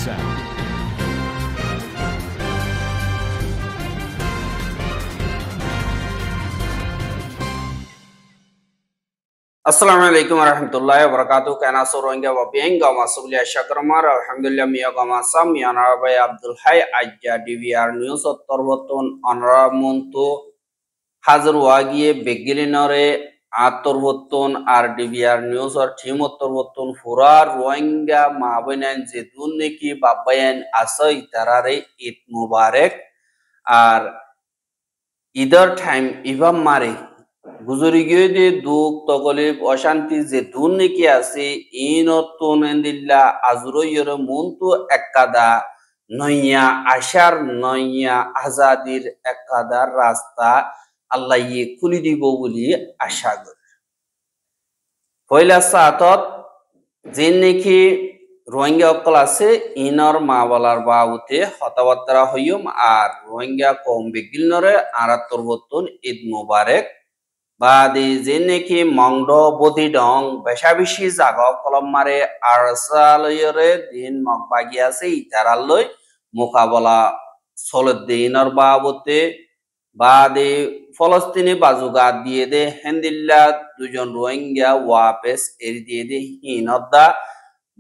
sound. Assalamualaikum warahmatullahi wabarakatuh. Kana soronga wabienga masulia shakrmar alhamdulillah miya gama sam yana bay Abdul Hay ajja DVR news ottorbotun onramuntu হাজার ওয়াগিয়ে বেগিলিনরে আত্তরবর্তন আর DVR news আর team অত্তরবর্তন ফুরার Rohingya মাবইনান যে দুর্নীতি বাব্বায়ান আসই তারারে ঈদ মুবারক আর ঈদের time ইভাম মারে গুজরি গিয়ে যে দুঃখ তকলিফ অশান্তি যে দুর্নীতি আছে ইনতুন এন্দিল্লা আজরইয়র মন্তু একাদা নইয়া আশার নইয়া আজাদির একাদার রাস্তা আল্লাহ খুলি দিব বলি আশা করি পয়লা সাতত যে নাকি রোহিঙ্গা অকল আছে ইনর মা বলার বাবুতে হতাবার্তা হইম আর রোহিঙ্গা কম বেগিলনরে আরাত্তর বর্তন ঈদ মুবারক বাদে যে নাকি মংড বদি ডং বেশা বেশি জাগা কলম মারে আর সালয়রে দিন মগবাগি আছে ইতারালয় মোকাবলা চলত দিনর বাবুতে বাদে ফলস্তিনি বাজুগা দিয়ে দে হেন্দিল্লা দুজন রোহিঙ্গা ওয়াপেস এরি দিয়ে দে হিনদা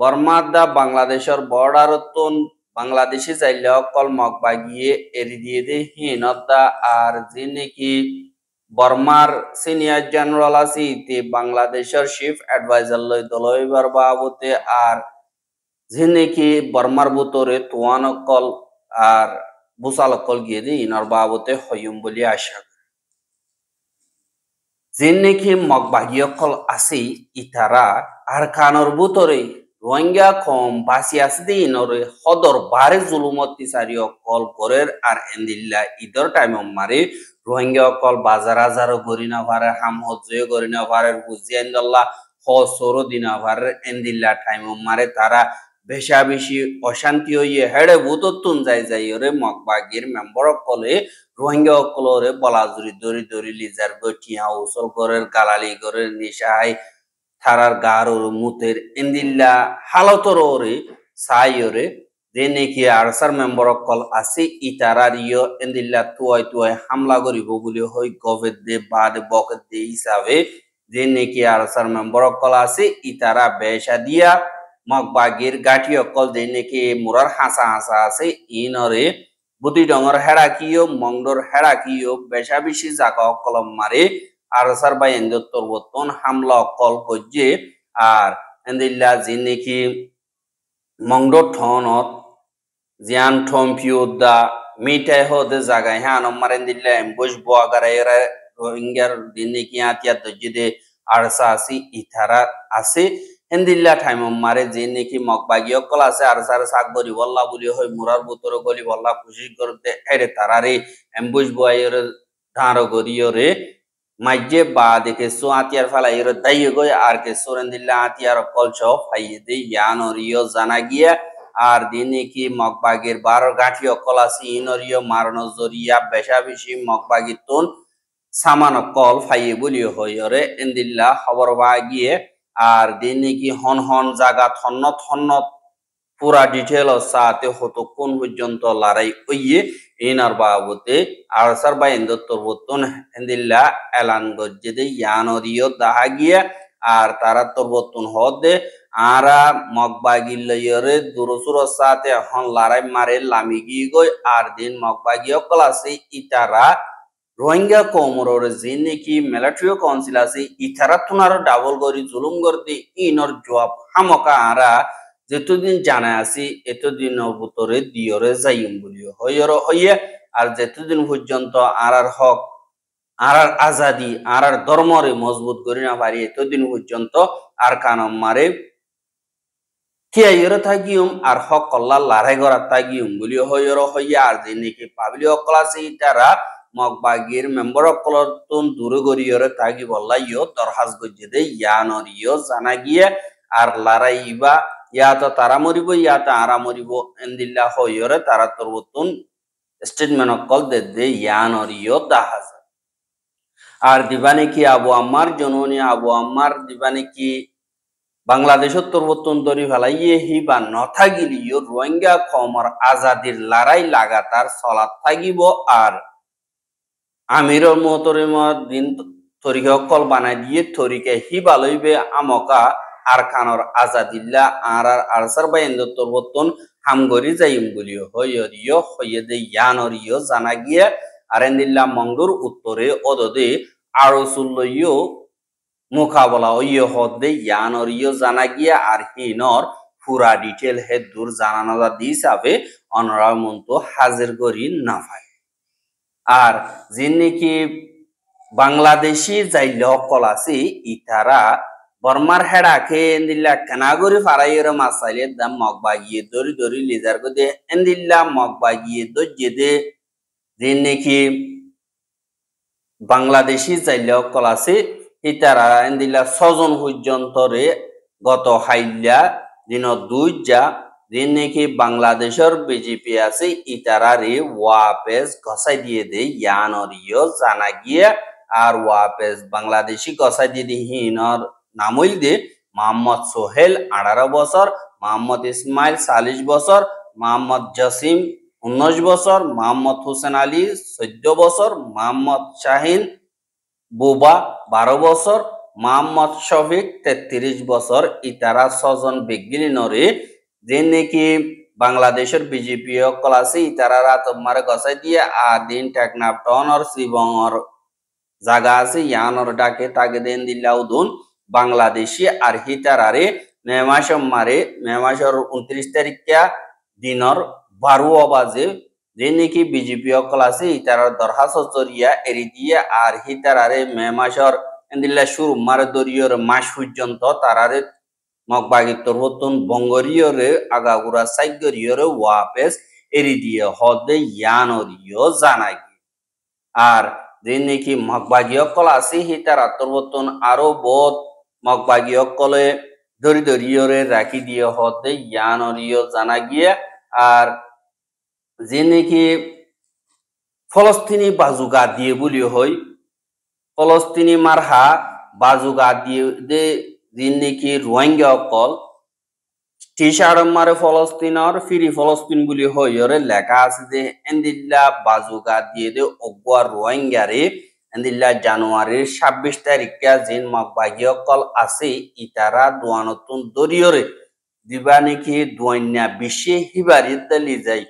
বর্মাদা বাংলাদেশের বর্ডারতন বাংলাদেশে যাইলে অকল মগবা গিয়ে এরি দিয়ে দে হিনদা আর যে নাকি বর্মার সিনিয়র জেনারেল আছে ইতে বাংলাদেশের চিফ অ্যাডভাইজার লই দলইবার বাবতে আর যে নাকি বর্মার বুতরে তোয়ান অকল আর বুসাল অকল গিয়ে দে ইনার বাবতে হইম বলি আশা যে নাকি মগবাগি অকল আছে ইতারা আর কানর বুতরে রোহিঙ্গা কম বাসি আছে দে ইনরে হদর বারে জুলুমত তিসারি অকল করের আর এন্দিল্লা ঈদের টাইম মারে রোহিঙ্গা অকল বাজার আজারও গরি না পারে হাম হজ্জয় গরি না পারে হুজিয়ান্দাল্লাহ হসরও দিনা পারে এন্দিল্লা টাইম মারে তারা বেশা বেশি অশান্তি হইয়ে হেড়ে বুততুন যাই ওরে মগবাগির মেম্বার অকলে রোহিঙ্গা অকলরে বলাজুরি দরি দরি লিজার গটিয়া উসল গরের গালালি গরের নিশাই থারার গারোর মুতের এন্দিল্লা হালতর ওরে সাই ওরে যে নাকি আরসার মেম্বার অকল আছে ইতারার ইয় এন্দিল্লা তুয়াই হামলা করিব বলে হই গভের দে বাদ বকের দে হিসাবে যে নাকি আরসার মেম্বার অকল আছে ইতারা বেশা দিয়া মগবাগির গাঠি অকল যে নাকি মুরার হাসা আছে ইনরে বুতি ডঙর হেড়া কিও মংডর হেড়া কিও বেশা বেশি জাগা অকলম মারে আরসার বা এন্দত্তর বর্তন হামলা অকল করছে আর এন্দিল্লা যে নাকি মংডর ঠনত জিয়ান ঠম্পিউদা মিটাই হতে জায়গায় হ্যাঁ নম্বর এন্দিল্লা এমবুশ বোয়াগারা এরা রোহিঙ্গার দিন নাকি আতিয়া দজ্জিদে আরসা আছে ইথারা আছে হেন্দিল্লা টাইম মারে যে নাকি মগবাগি অকল আছে আর সার সাক গরি বল্লা বলি হয় মুরার বুতর গলি বল্লা খুশি করতে এরে তারারে এমবুশ বয়ের ধারো গরিয়রে মাইজে বা দেখে সো আতিয়ার ফেলা এর দাইয়ে গই আর কে সোরেন্দিল্লা আতিয়ার অকল সহ ফাইয়ে দে ইয়ানরিও জানা গিয়া আর দিনে কি মগবাগের 12 গাঠি অকল আছে ইনরিও মারনো জরিয়া বেশা বেশি মগবাগি তুন সামান অকল ফাইয়ে বলি হইরে এন্দিল্লা খবর বা গিয়ে আর দিনে কি হন হন জায়গা থন্ন পুরা ডিটেল সাথে হতো কোন পর্যন্ত লড়াই হইয়ে ইনার বাবুতে আরসার বা ইন্দত্তর বর্তন হেন্দিল্লা এলান গজ্জে দে ইয়ানরিও দাহা গিয়া আর তারা তোর বর্তন হদে আরা মগবাগির লইরে দুরসুর সাথে হন লড়াই মারে লামিগি গই আর দিন মগবাগি অকল আছে ইতারা রোহিঙ্গা কমরর যে নাকি মিলিটারি কাউন্সিল আছে ইতারা তুনার ডাবল গরি জুলুম করতে ইনর জবাব হামকা আরা যেতদিন জানা আছি এতদিন ভিতরে দিয়রে যাইম বলি হইয়ে আর যেতদিন পর্যন্ত আর হক আর আজাদি আর ধর্মরে মজবুত করি না পারি এতদিন পর্যন্ত আর কানম মারে কিয়াইরে থাকিম আর হক কল্লা লড়াই করা থাকিম বলি হইয়ে আর যে নাকি পাবলি অকল আছে ইতারা মগবাগির মেম্বার অকলর তুন দূরে গরিয়রে থাকি বললা ইয় দরহাজ গজ্জে দে ইয়ানরিও জানা গিয়ে আর লড়াই ইবা ইয়াতো তারা মরিব ইয়াতো আরা মরিব এন্দিল্লা হইরে তারা তোর বতুন স্টেটমেন্ট অকল দে ইয়ানরিও দাহাজ আর দিবানে কি আবু আম্মার জননী আবু আম্মার দিবানে কি বাংলাদেশত তরবতন দরি ফেলাইয়ে হিবা নথাগিলিও রোহিঙ্গা কমর আজাদির লড়াই লাগাতার চলাত থাকিব আর আমিরর মোহতরিমর দিন তরিকল বানাই দিয়ে তরিকে হিবা লইবে আমকা আরকানর আজাদিল্লা আর আরসার বাইন্দ তরবতন হামগরি যাইম বলিও হইয়রিও হইয়েদে ইয়ানরিও জানা গিয়ে আরেন্দিল্লা মঙ্গর উত্তরে অদদে আরসুল্লইও মোকাবলা ওইয় হদ্দে ইয়ানরিও জানা গিয়া আর হিনর পুরা ডিটেল হে দূর জানানো দিসাবে অনরা মন্ত হাজির করি না ভাই আর যিনি বাংলাদেশি যাইলে অকল আছে ইতারা বর্মার হেডাকে এন্দিল্লা কানাগরি ফারাইয়ের মাসাইলে দাম মগবাগিয়ে দরি দরি লিজার গদে এন্দিল্লা মগবাগিয়ে দজ্জেদে যিনি বাংলাদেশি যাইলে অকল আছে ইতারা এন্দিল্লা ছজন পর্যন্তরে গত হাইল্লা দিন দুইজা যিনি বাংলাদেশের বিজেপি আছে ইতারারে ওয়াপেস গসাই দিয়ে দে ইয়ানরিও জানা গিয়ে আর ওয়াপেস বাংলাদেশি গসাই দিয়ে হিনর নামইল দে মোহাম্মদ সোহেল 18 বছর, মোহাম্মদ ইসমাইল 40 বছর, মোহাম্মদ জসিম 19 বছর, মোহাম্মদ হোসেন আলী 14 বছর, মোহাম্মদ শাহিন বুবা 12 বছর, মোহাম্মদ শফিক 33 বছর ইতারা ছজন বেগিলিনরে যিনি বাংলাদেশের বিজেপি অকল আছে ইতারা রাত মারে গসাই দিয়ে আর দিন টেকনাফ টনর শ্রীবঙ্গর জায়গা আছে ইয়ানর ডাকে তাকে দেন দিল্লা উদুন বাংলাদেশি আর হিতারারে মেমাসর 29 তারিখা দিনর 12 বাজে যিনি বিজেপি অকল আছে ইতারার দরখাস্ত জরিয়া এরি দিয়ে আর হিতারারে মেমাসর দিল্লা শুরু মারে দরিয়র মাস পর্যন্ত তারারে মগবাগিত্তর হতুন বঙ্গরীয়রে আগাগুড়া সাইগরীয়রে ওয়াপেস এরি দিয়ে হদে ইয়ানরিও জানাই আর যিনি মগবাগী অকল আছে হিতার আত্মবর্তন আরো বহুত মগবাগী অকলে দরি দরিয়রে রাখি দিয়ে হদে ইয়ানরিও জানা গিয়ে আর যিনি ফলস্তিনি বাজুগা দিয়ে বলি হই ফলস্তিনি মারহা বাজুগা দিয়ে দে যিনি রোহিঙ্গা অকল টি শার্ট মারে ফলস্তিনর ফিরি ফলস্তিন বলি হইরে লেখা আছে যে এন্দিল্লা বাজুগা দিয়ে দে অগুয়া রোহিঙ্গারে এন্দিল্লা জানুয়ারির 26 তারিখে জিন মগবাগী অকল আছে ইতারা দোয়ানতুন দরিয়রে দিবা নাকি দোয়ান্যা বিশ্বে হিবারি তেলি যাই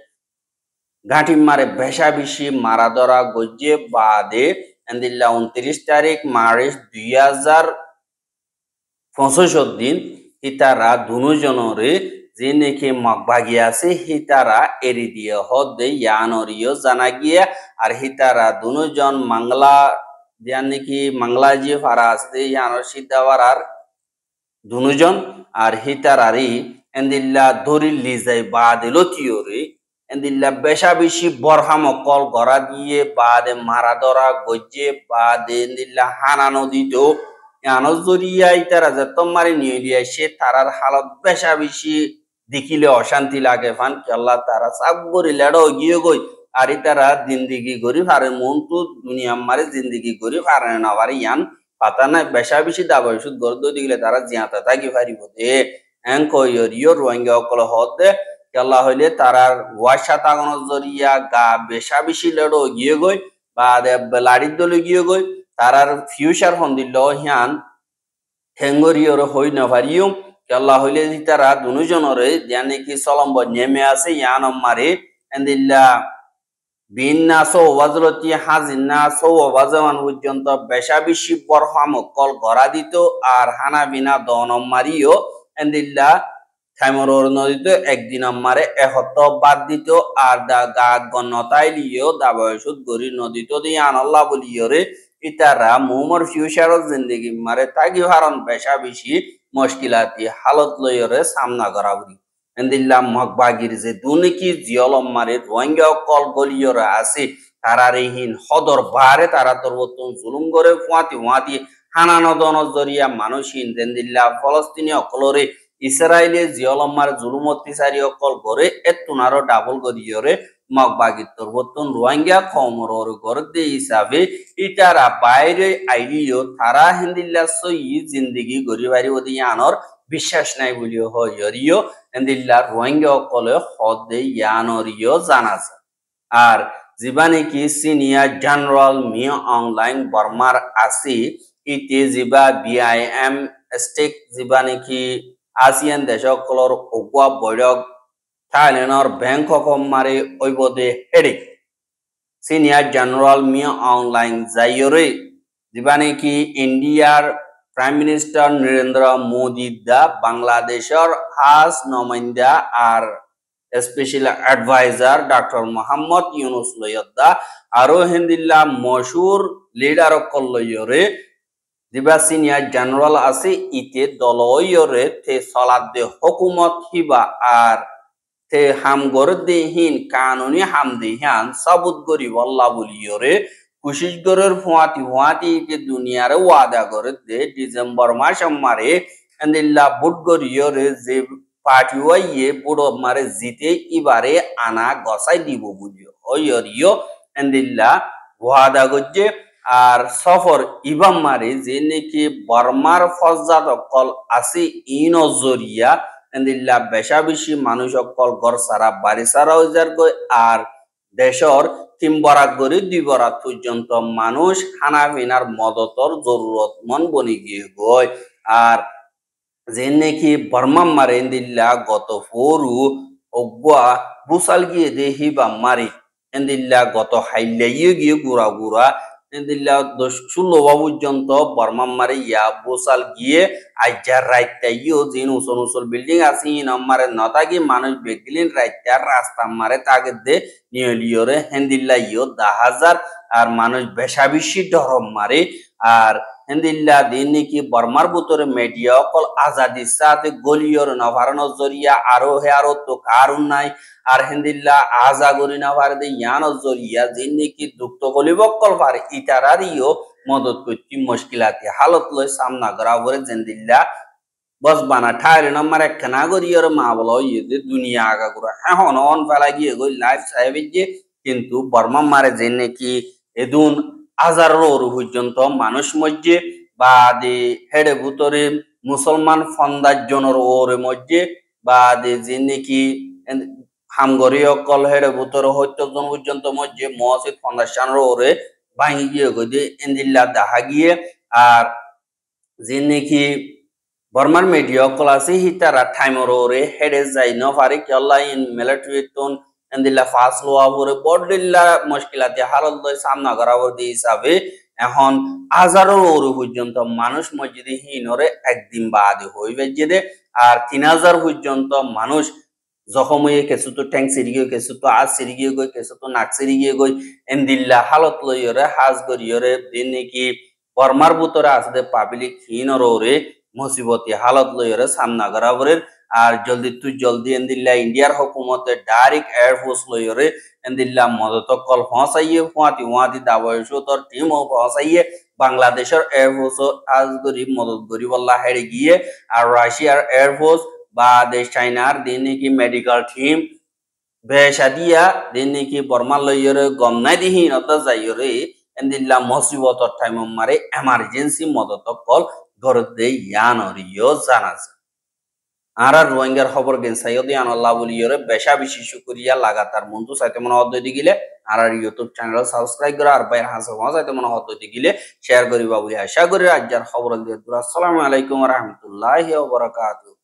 ঘাটি মারে বেশা বেশি মারা ধরা গজ্জে বাদে এন্দিল্লা 29 তারিখ মার্চ 2065 দিন হিতারা দুজনরে যিনি মগবাগী আছে হিতারা এরি দিয়ে হদে ইয়ানরিও জানা গিয়ে আর হিতারা দুজন মাংলা যানি মাংলা যে ফারা আছে ইয়ানর সিদ্ধাওয়ার দুজন আর হিতারারি এন্দিল্লা ধরি লিজাই বাদে লতিওরে এন্দিল্লা বেশা বেশি বরহাম কল গড়া দিয়ে বাদে মারা ধরা গজ্জে বাদে এন্দিল্লা হানা নদীতেও আনো জরিয়া ইতারা যে তোমারে নিয়ে দিয়ে সে তারার হালত বেশা বেশি দেখিলে অশান্তি লাগে ফান আল্লাহ তারা সাব গরি লেড়ো গিয়ে গই আর ইতারা জিন্দিগি গরি ফারে মন তো দুনিয়া মারে জিন্দিগি গরি ফারে না পারে ইয়ান পাতা নাই বেশা বেশি দাবাই সুদ গর্দ দিলে তারা জিয়াতা থাকি ফারিব দে এং কইরিও রোহিঙ্গা অকল হদে আল্লাহ হইলে তারার ওয়াশা তাগন জরিয়া গা বেশা বেশি লেড়ো গিয়ে গই বা লাড়ির দলে গিয়ে গই তারার ফিউচার হন্দিল হিয়ান হেঙ্গরিয়র হই নভারিও আল্লাহ হইলে তারা দুজনরে জানি চলম্ব নেমে আছে ইয়ান মারে এন্দিল্লা বিন্না সৌবাজরতি হাজিনা সৌবাজমান পর্যন্ত বেশা বেশি বরহাম কল গড়া দিত আর হানা বিনা দন মারিও এন্দিল্লা থাইমরর নদীতে একদিন মারে এহত বাদ দিত আর দা গা গণতাইলিও দাবয়সুদ গরি নদীতে দিয়ে আনল্লাহ বলিয়রে ইতারা মোমর ফিউচার জিন্দগি মারে তাগি হারন বেশা বেশি মুশকিলাতি হালত লয়রে সামনা করা বলি এন্দিল্লা মগবাগির যে দুনিকি জিয়লম মারে রোহিঙ্গা কল গলিয়রে আছে তারারিহীন হদর বারে তারা তরবতন জুলুম করে ফুয়াতি হানানো দন জরিয়া মানুষহীন এন্দিল্লা ফলস্তিনি অকলরে ইসরায়েলে জিয়লম মারে জুলুম অত্যাচারী অকল করে এতুনারো ডাবল গরিয়রে মগবাগির তরবতন রোহিঙ্গা কমরর গরদে হিসাবে ইতারা বাইরে আইলিও তারা হিন্দিল্লা সই জিন্দিগি গরিবারি ওদি আনর বিশ্বাস নাই বলিও হইরিও এন্দিল্লা রোহিঙ্গা কলে হদে ইয়ানরিও জানাজা আর জিবানি কি সিনিয়র জেনারেল মিও অনলাইন বর্মার আসি ইতে জিবা বিআইএম স্টেক জিবানি কি আসিয়ান দেশকলর ওগুয়া বৈঠক থাইল্যান্ডর ব্যাংকক মারে ওইবদে হেডে সিনিয়র জেনারেল মিও অনলাইন যাইরে জিবানি কি ইন্ডিয়ার প্রাইম মিনিস্টার নরেন্দ্র মোদি দা বাংলাদেশের হাস নমাইন্দা আর special adviser doctor Mohammad Yunus লয়দ্দা আরো হিন্দিল্লা মশুর লিডার কল্লয়রে দিবা সিনিয়র জেনারেল আছে ইতে দলয়রে তে সলাদে হুকুমত হিবা আর তে হামগর দেহিন কানুনি হামদিহান সাবুত গরি বল্লা বলিয়রে কুশিস গরের ফুয়াতি কে দুনিয়ারে ওয়াদা করে দে ডিসেম্বর মাস মারে এন্দিল্লা বুট গরিয়রে যে পার্টি ওয়াইয়ে বুড়ো মারে জিতে এবারে আনা গসাই দিব বুঝিও ওইয়রিও এন্দিল্লা ওয়াদা গজ্জে আর সফর ইবাম মারে যে নাকি বর্মার ফজাত কল আসি ইন জরিয়া এন্দিল্লা বেশা বেশি মানুষ অকল ঘর সারা বাড়ি সারা হইজার গই আর দেশর 3 বরাত গরি 2 বরাত পর্যন্ত মানুষ খানা পিনার মদতর জরুরত মন বনি গিয়ে গই আর যে নাকি বর্মা মারে এন্দিল্লা গত ফোরু অগুয়া বুসাল গিয়ে দেহি বা মারি এন্দিল্লা গত হাইলাইয়ে গিয়ে গুড়া গুড়া এন্দিল্লা 16 পর্যন্ত বর্মা মারে ইয়া বুসাল গিয়ে আইজার রাইতাইও জিন উসল উসল বিল্ডিং আছে মারে নতাগি মানুষ বেগলিন রাইতার রাস্তা মারে তাকে দে নিয়লিয়রে হেন্দিল্লা ইও 10,000 আর মানুষ বেশা বেশি ধরম মারে আর হেন্দিল্লা দিন নাকি বর্মার ভিতরে মিডিয়া অকল আজাদি সাথে গলিয়র নভারণ জরিয়া আরো হে আরো তো কারণ নাই আর হেন্দিল্লা আজা গরি নভার দে ইয়ান জরিয়া দিন নাকি দুঃখ গলি বকল পারে ইতারারিও মদত করতে মুশকিলাতি হালত লই সামনা করা বলে জেন্দিল্লা বস বানা ঠাইরে নম্বর একখানা গরিয়র মা বলো ইয়ে দুনিয়া আগা গুড়া হ্যাঁ হন অন ফেলা গিয়ে গই লাইফ সাহেবের যে কিন্তু বর্মা মারে যে নাকি এদুন হাজারোর পর্যন্ত মানুষ মধ্যে বা দে হেডে ভুতরে মুসলমান ফন্দার জনের ওরে মধ্যে বা দে যে নাকি হামগরি অকল হেডে ভুতরে হত্যজন পর্যন্ত মধ্যে মসজিদ ফাউন্ডেশনের ওরে ভাঙি গিয়ে গদে এন্দিল্লা দেখা গিয়ে আর যে নাকি বর্মার মিডিয়া অকল আছে হিতারা টাইমর ওরে হেডে যাই ন পারে কেল্লা ইন মিলিটারি টন এন্দিল্লা ফাস লোয়া পরে বড়দিল্লা মুশকিলাতে হালত লই সামনা করাবর দি হিসাবে এখন হাজারোর ওরে পর্যন্ত মানুষ মসজিদে হিনরে একদিন বাদে হইবে যেদে আর 3,000 পর্যন্ত মানুষ জখম হয়ে কিছু তো ট্যাঙ্ক সিরি গিয়ে কিছু তো আজ সিরি গিয়ে গই কিছু তো নাক সিরি গিয়ে গই এন্দিল্লা হালত লইরে হাজ গরিয়রে দিন নাকি বর্মার ভিতরে আছে পাবলিক হিনর ওরে মুসিবতি হালত লইরে সামনা করাবরের আর জলদি তুই জলদি এন্দিল্লা ইন্ডিয়ার হুকুমতে ডাইরেক্ট এয়ারফোর্স লইরে এন্দিল্লা মদত কল পৌঁছাইয়ে ফুয়াতি দাবয়সো তোর টিমও পৌঁছাইয়ে বাংলাদেশের এয়ারফোর্স আজ গরিব মদত গরিব আল্লাহ হেরে গিয়ে আর রাশিয়ার এয়ারফোর্স বা দেশ চাইনার দিন নাকি মেডিকেল টিম বেশা দিয়া দিন নাকি বর্মা লইরে গম নাই দিহি নত যাইরে এন্দিল্লা মুসিবতর টাইম মারে এমার্জেন্সি মদত কল গরদে ইয়ানরিও জানাজা আর রোহিঙ্গার খবর গেন সাইয়দি আনাল্লাহ বলিয়রে বেশা বেশি শুকরিয়া লাগাতার মন্তু চাইতে মনে হদ্দই গিলে আর ইউটিউব চ্যানেল সাবস্ক্রাইব করে আর বাইর হাসে চাইতে মনে হদ্দই গিলে শেয়ার করিবা বলে আশা করি আজ্জার খবর দিয়ে আসসালামু আলাইকুম ওয়া রাহমাতুল্লাহি ওয়া বারাকাতুহু।